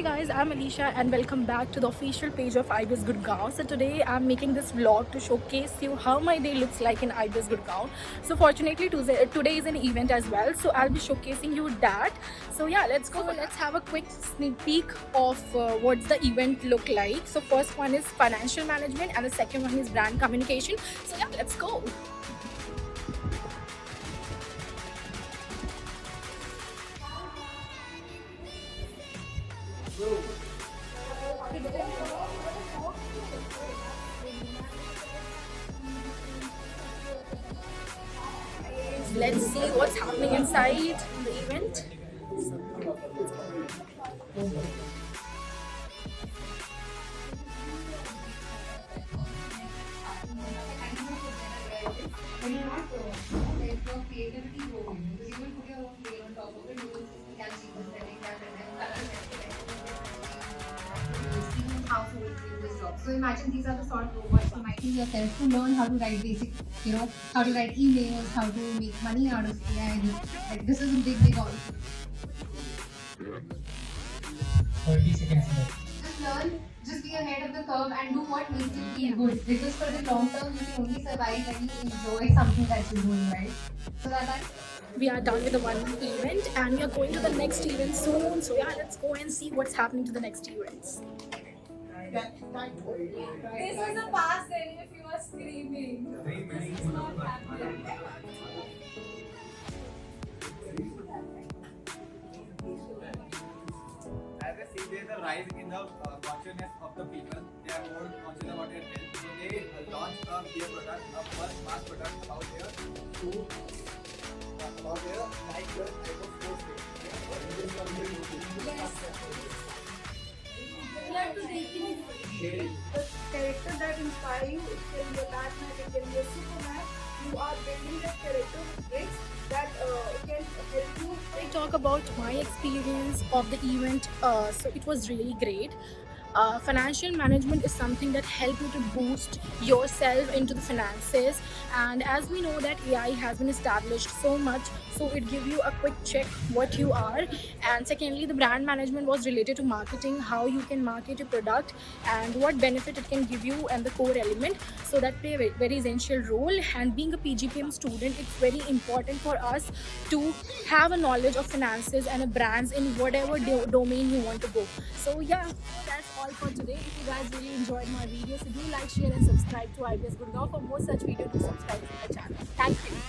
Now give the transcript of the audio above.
Hi guys, I'm Alisha and welcome back to the official page of IBS Gurgaon. So today I'm making this vlog to showcase you how my day looks like in IBS Gurgaon. So fortunately today is an event as well, so I'll be showcasing you that. So yeah, let's go. So let's have a quick sneak peek of what's the event look like. So first one is financial management and the second one is brand communication. So yeah, let's go. Let's see what's happening inside the event. So imagine these are the sort of robots you might use yourself to learn how to write basic, how to write emails, how to make money out of AI. Like this is a big on. 30 seconds left. Just learn, just be ahead of the curve and do what makes you feel good. Because for the long term, you can only survive when you enjoy something that you're doing, right? So that's We are done with the one event and we are going to the next event soon. So yeah, let's go and see what's happening to the next events. This is a past day if you are screaming. This is not happening. As I see, there is a rise in the consciousness of the people. They are more conscious about their health. So they launched a beer product, a first mass product out there to about their type of sports The character that inspire you, it can be a Batman, it can be a Superman. You are building that character with bricks that can help you. I talk about my experience of the event. So it was really great. Financial management is something that helps you to boost yourself into the finances, and as we know that AI has been established so much, so it gives you a quick check what you are. And secondly, the brand management was related to marketing, how you can market your product and what benefit it can give you, and the core element, so that play a very essential role. And being a PGPM student, it's very important for us to have a knowledge of finances and brands in whatever domain you want to go. So yeah, that's all for today. If you guys really enjoyed my video, so do like, share and subscribe to IBS Gurgaon. For more such videos, do subscribe to my channel. Thank you.